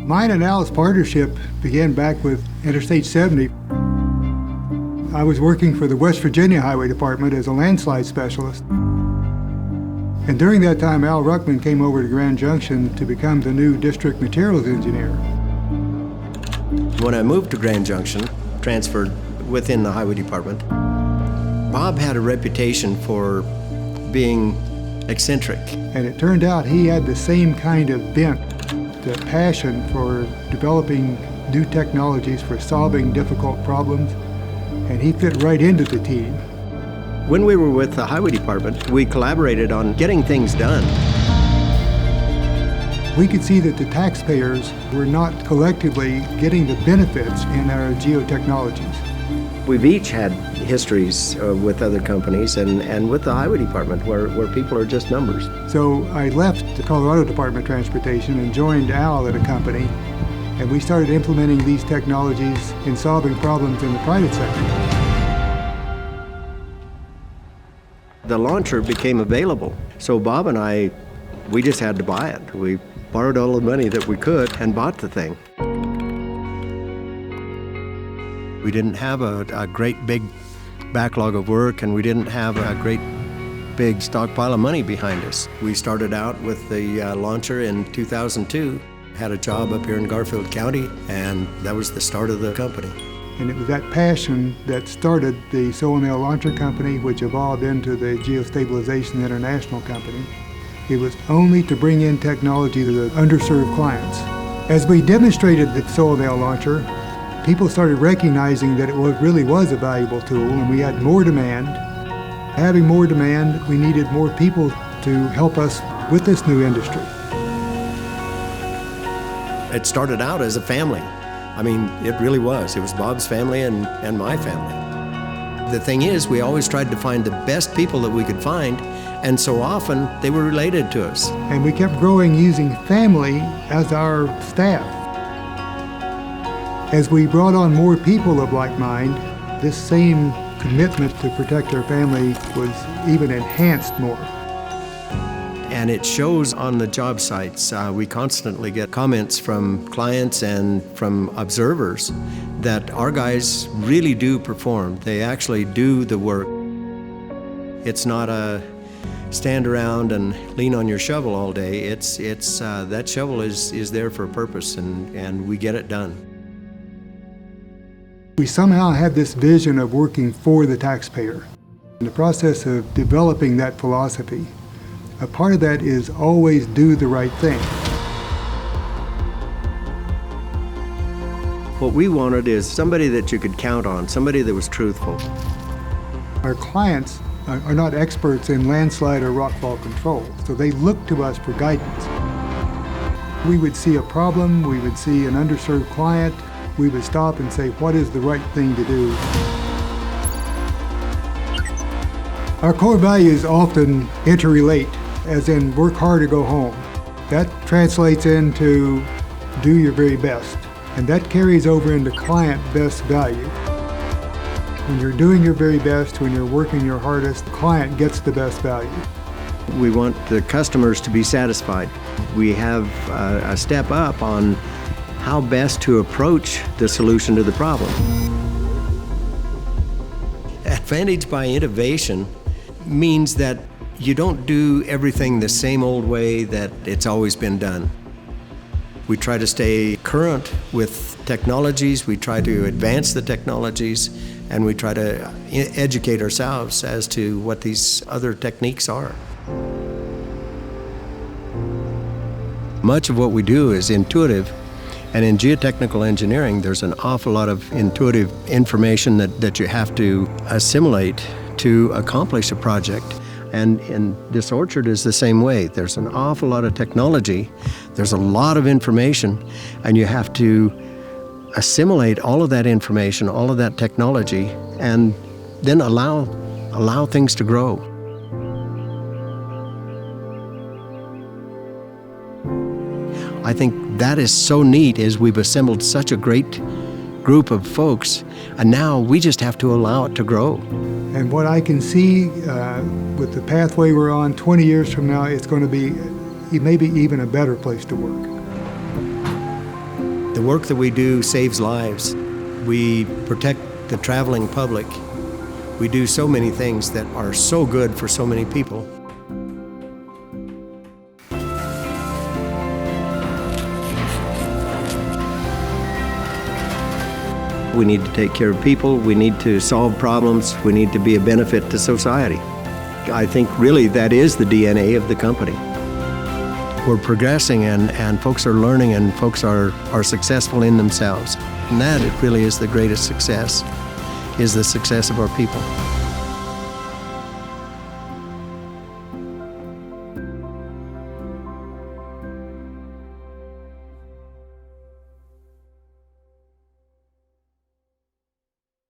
Mine and Al's partnership began back with Interstate 70. I was working for the West Virginia Highway Department as a landslide specialist. And during that time, Al Ruckman came over to Grand Junction to become the new district materials engineer. When I moved to Grand Junction, transferred within the highway department, Bob had a reputation for being eccentric. And it turned out he had the same kind of bent, the passion for developing new technologies, for solving difficult problems, and he fit right into the team. When we were with the highway department, we collaborated on getting things done. We could see that the taxpayers were not collectively getting the benefits in our geotechnologies. We've each had histories with other companies and with the highway department where people are just numbers. So I left the Colorado Department of Transportation and joined Al at a company, and we started implementing these technologies in solving problems in the private sector. The launcher became available, so Bob and I, we just had to buy it. We borrowed all the money that we could and bought the thing. We didn't have a great big backlog of work, and we didn't have a great big stockpile of money behind us. We started out with the launcher in 2002, had a job up here in Garfield County, and that was the start of the company. And it was that passion that started the Solanail Launcher Company, which evolved into the GeoStabilization International Company. It was only to bring in technology to the underserved clients. As we demonstrated the Solanail Launcher, people started recognizing that it really was a valuable tool, and we had more demand. Having more demand, we needed more people to help us with this new industry. It started out as a family. I mean, it really was. It was Bob's family and my family. The thing is, we always tried to find the best people that we could find, and so often they were related to us. And we kept growing using family as our staff. As we brought on more people of like mind, this same commitment to protect our family was even enhanced more. And it shows on the job sites. We constantly get comments from clients and from observers that our guys really do perform. They actually do the work. It's not a stand around and lean on your shovel all day. It's that shovel is there for a purpose, and we get it done. We somehow had this vision of working for the taxpayer. In the process of developing that philosophy, a part of that is always do the right thing. What we wanted is somebody that you could count on, somebody that was truthful. Our clients are not experts in landslide or rockfall control, so they look to us for guidance. We would see a problem, we would see an underserved client, we would stop and say, what is the right thing to do? Our core values often interrelate, as in work hard or go home. That translates into do your very best, and that carries over into client best value. When you're doing your very best, when you're working your hardest, the client gets the best value. We want the customers to be satisfied. We have a step up on how best to approach the solution to the problem. Advantage by innovation means that you don't do everything the same old way that it's always been done. We try to stay current with technologies, we try to advance the technologies, and we try to educate ourselves as to what these other techniques are. Much of what we do is intuitive, and in geotechnical engineering, there's an awful lot of intuitive information that you have to assimilate to accomplish a project. And this orchard is the same way. There's an awful lot of technology, there's a lot of information, and you have to assimilate all of that information, all of that technology, and then allow things to grow. I think that is so neat, is we've assembled such a great group of folks, and now we just have to allow it to grow. And what I can see with the pathway we're on, 20 years from now, it's going to be maybe even a better place to work. The work that we do saves lives. We protect the traveling public. We do so many things that are so good for so many people. We need to take care of people, we need to solve problems, we need to be a benefit to society. I think really that is the DNA of the company. We're progressing and folks are learning and folks are successful in themselves. And that it really is the greatest success, is the success of our people.